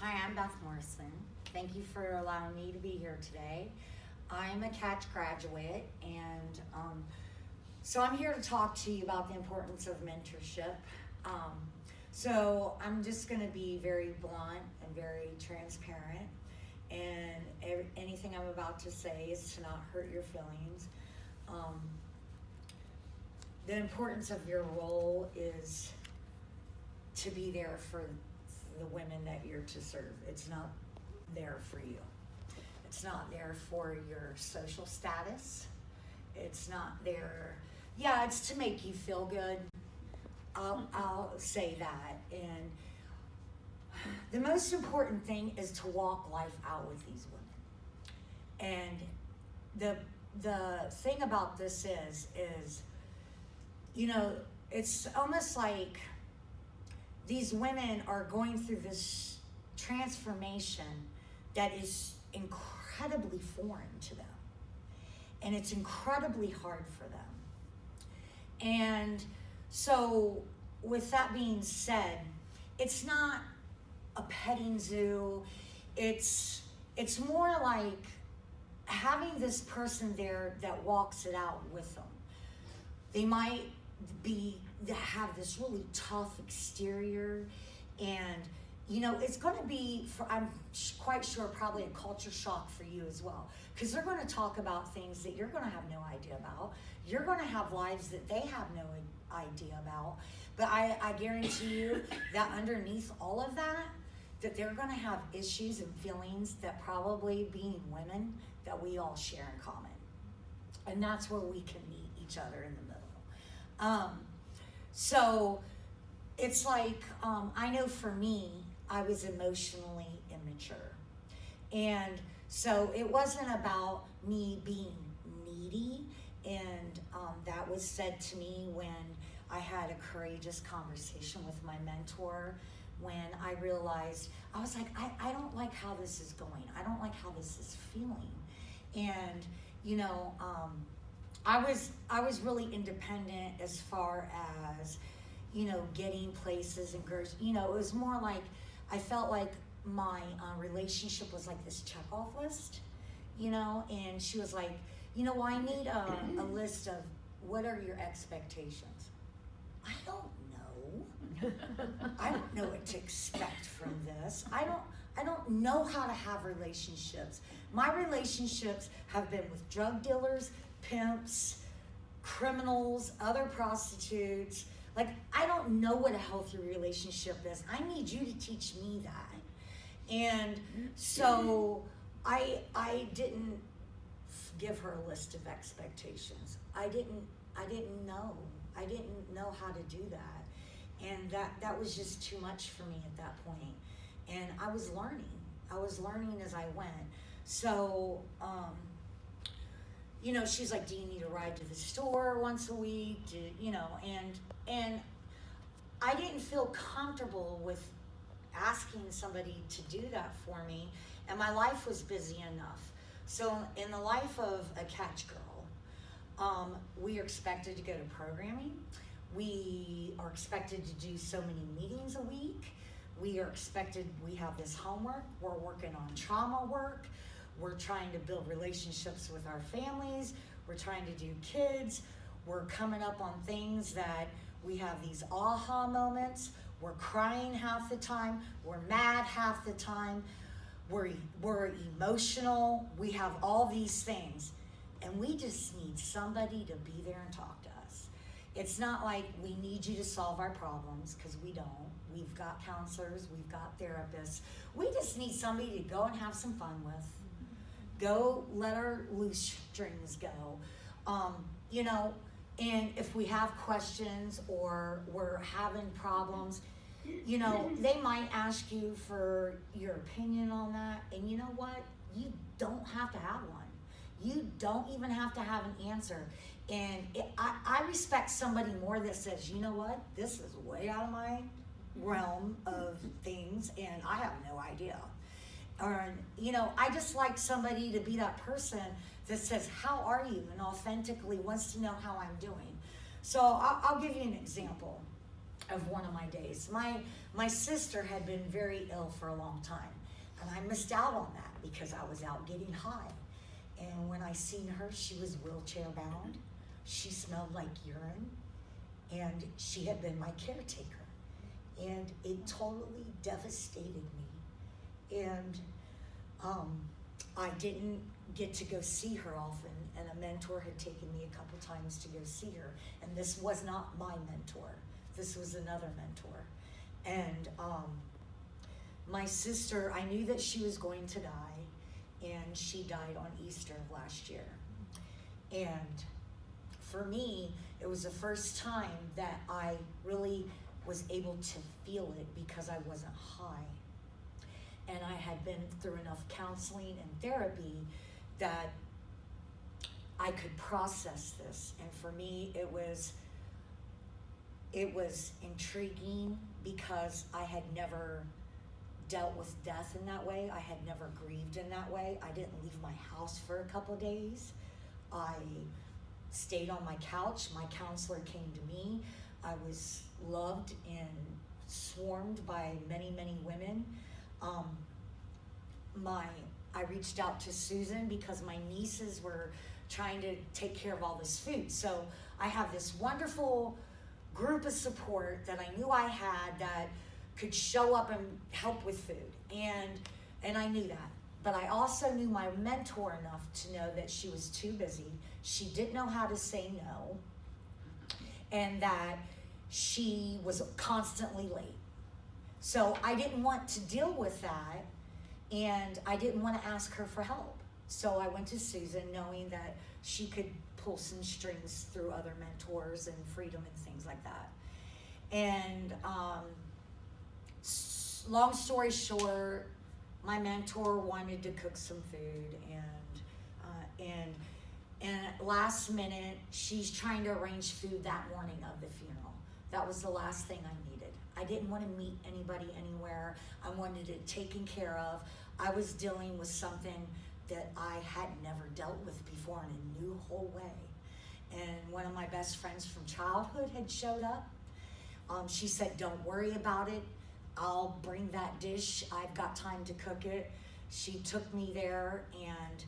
Hi, I'm Beth Morrison. Thank you for allowing me to be here today. I'm a Catch graduate, and so I'm here to talk to you about the importance of mentorship. So I'm just going to be very blunt and very transparent, and anything I'm about to say is to not hurt your feelings. The importance of your role is to be there for the women that you're to serve. It's not there for you. It's not there for your social status. It's not there. Yeah, it's to make you feel good. I'll say that. And the most important thing is to walk life out with these women. And the thing about this is, you know, it's almost like these women are going through this transformation that is incredibly foreign to them. And it's incredibly hard for them. And so, with that being said, it's not a petting zoo. It's more like having this person there that walks it out with them. They might have this really tough exterior, and you know it's going to be, I'm quite sure, probably a culture shock for you as well, because they're going to talk about things that you're going to have no idea about. You're going to have lives that they have no idea about, but I guarantee you that underneath all of that they're going to have issues and feelings that probably, being women, that we all share in common, and that's where we can meet each other in the middle. So it's like, I know for me, I was emotionally immature. And so it wasn't about me being needy. And that was said to me when I had a courageous conversation with my mentor, when I realized, I was like, I don't like how this is going. I don't like how this is feeling. And, you know, I was really independent as far as, you know, getting places and girls. You know, it was more like I felt like my relationship was like this checkoff list, you know. And she was like, you know, well, I need a list of what are your expectations. I don't know. I don't know what to expect from this. I don't know how to have relationships. My relationships have been with drug dealers, pimps, criminals, other prostitutes. Like, I don't know what a healthy relationship is. I need you to teach me that. And so I didn't give her a list of expectations. I didn't know. I didn't know how to do that. And that was just too much for me at that point. And I was learning. As I went. So, you know, she's like, do you need a ride to the store once a week? You know, and I didn't feel comfortable with asking somebody to do that for me, and my life was busy enough. So in the life of a Catch girl, we are expected to go to programming. We are expected to do so many meetings a week. We have this homework. We're working on trauma work. We're trying to build relationships with our families. We're trying to do kids. We're coming up on things that we have these aha moments. We're crying half the time. We're mad half the time. We're emotional. We have all these things. And we just need somebody to be there and talk to us. It's not like we need you to solve our problems, because we don't. We've got counselors. We've got therapists. We just need somebody to go and have some fun with. Go let our loose strings go. You know, and if we have questions or we're having problems, you know, they might ask you for your opinion on that. And you know what? You don't have to have one. You don't even have to have an answer. And I respect somebody more that says, you know what? This is way out of my realm of things and I have no idea. Or, you know, I just like somebody to be that person that says, how are you? And authentically wants to know how I'm doing. So I'll give you an example. of one of my days. My sister had been very ill for a long time, and I missed out on that because I was out getting high. And when I seen her, she was wheelchair bound. She smelled like urine, and she had been my caretaker. And it totally devastated me. And I didn't get to go see her often, and a mentor had taken me a couple times to go see her. And this was not my mentor. This was another mentor. And my sister, I knew that she was going to die, and she died on Easter of last year. And for me, it was the first time that I really was able to feel it because I wasn't high. And I had been through enough counseling and therapy that I could process this. And for me, it was intriguing because I had never dealt with death in that way. I had never grieved in that way. I didn't leave my house for a couple of days. I stayed on my couch. My counselor came to me. I was loved and swarmed by many, many women. I reached out to Susan because my nieces were trying to take care of all this food. So I have this wonderful group of support that I knew I had that could show up and help with food. And I knew that. But I also knew my mentor enough to know that she was too busy. She didn't know how to say no. And that she was constantly late. So I didn't want to deal with that, and I didn't want to ask her for help. So I went to Susan knowing that she could pull some strings through other mentors and freedom and things like that. And long story short, my mentor wanted to cook some food, and last minute, she's trying to arrange food that morning of the funeral. That was the last thing I needed. I didn't want to meet anybody anywhere. I wanted it taken care of. I was dealing with something that I had never dealt with before in a new whole way. And one of my best friends from childhood had showed up. She said, "Don't worry about it. I'll bring that dish. I've got time to cook it." She took me there, and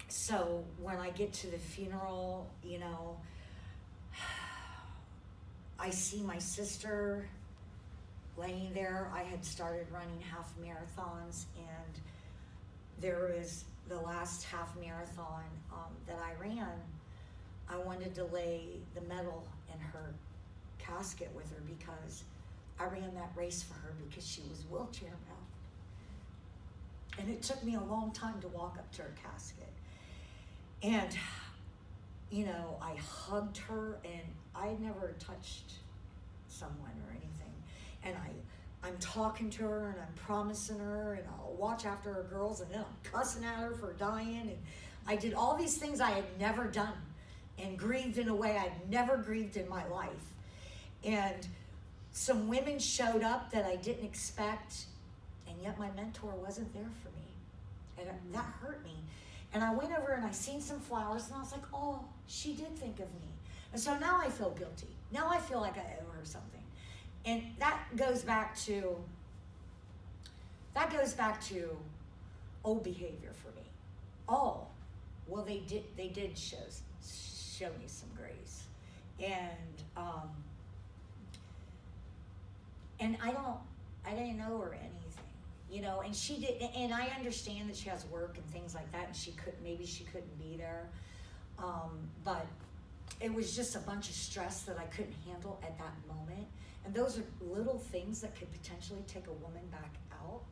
so when I get to the funeral, you know, I see my sister laying there. I had started running half marathons, and there was the last half marathon that I ran. I wanted to lay the medal in her casket with her because I ran that race for her because she was wheelchair bound. And it took me a long time to walk up to her casket. And, you know, I hugged her, and I had never touched someone or anything. And I'm talking to her, and I'm promising her, and I'll watch after her girls, and then I'm cussing at her for dying. And I did all these things I had never done and grieved in a way I'd never grieved in my life. And some women showed up that I didn't expect, and yet my mentor wasn't there for me. And that hurt me. And I went over and I seen some flowers, and I was like, oh, she did think of me. And so now I feel guilty. Now I feel like I owe her something. And that goes back to old behavior for me. Oh, well, they did show me some grace. And I didn't know her anything. You know, and she did, and I understand that she has work and things like that, and maybe she couldn't be there, but it was just a bunch of stress that I couldn't handle at that moment, and those are little things that could potentially take a woman back out.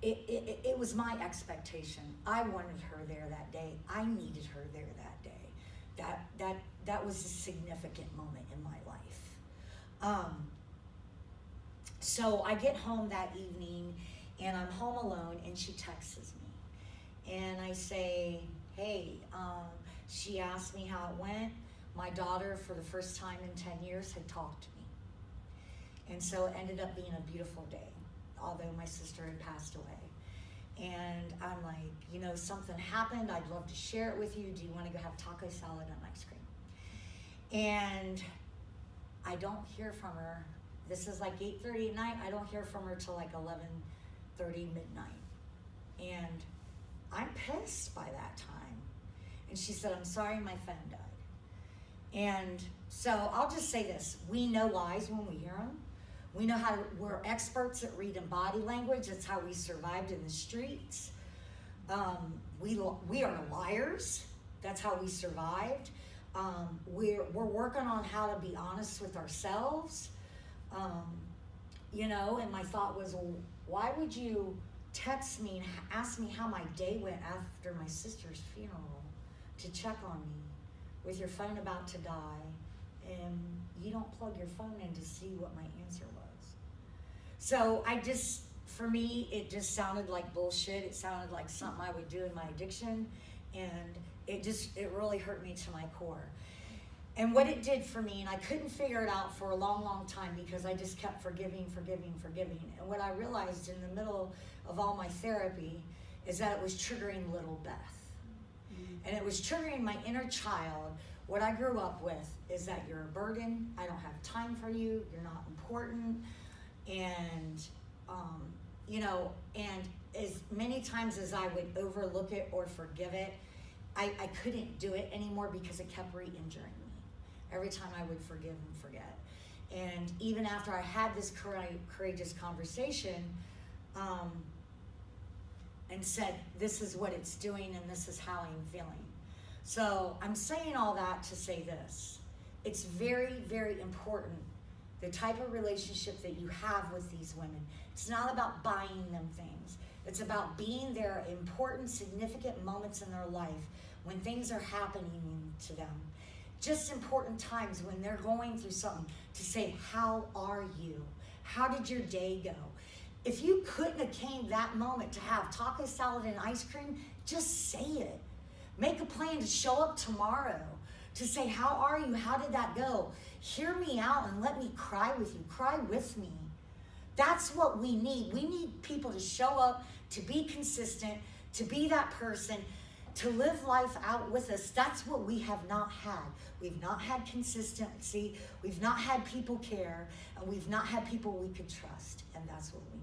It was my expectation. I wanted her there that day. I needed her there that day. That was a significant moment in my life. So I get home that evening, and I'm home alone, and she texts me. And I say, hey, she asked me how it went. My daughter, for the first time in 10 years, had talked to me. And so it ended up being a beautiful day, although my sister had passed away. And I'm like, you know, something happened. I'd love to share it with you. Do you want to go have taco salad and ice cream? And I don't hear from her. This is like 8:30 at night. I don't hear from her till like 11:30 midnight. And I'm pissed by that time. And she said, I'm sorry my phone died. And so I'll just say this. We know lies when we hear them. We know we're experts at reading body language. That's how we survived in the streets. We are liars. That's how we survived. We're working on how to be honest with ourselves. And my thought was, well, why would you text me and ask me how my day went after my sister's funeral to check on me with your phone about to die, and you don't plug your phone in to see what my answer was? So for me, it just sounded like bullshit. It sounded like something I would do in my addiction, and it really hurt me to my core. And what it did for me, and I couldn't figure it out for a long, long time because I just kept forgiving. And what I realized in the middle of all my therapy is that it was triggering little Beth. And it was triggering my inner child. What I grew up with is that you're a burden. I don't have time for you. You're not important. And, and as many times as I would overlook it or forgive it, I couldn't do it anymore because it kept re-injuring me every time I would forgive and forget. And even after I had this courageous conversation and said, this is what it's doing and this is how I'm feeling. So I'm saying all that to say this. It's very, very important, the type of relationship that you have with these women. It's not about buying them things. It's about being there at important, significant moments in their life when things are happening to them. Just important times when they're going through something, to say, how are you? How did your day go? If you couldn't have came that moment to have taco salad and ice cream, just say it. Make a plan to show up tomorrow, to say, how are you? How did that go? Hear me out and let me cry with you. Cry with me. That's what we need. We need people to show up, to be consistent, to be that person, to live life out with us. That's what we have not had. We've not had consistency. We've not had people care. And we've not had people we could trust. And that's what we need.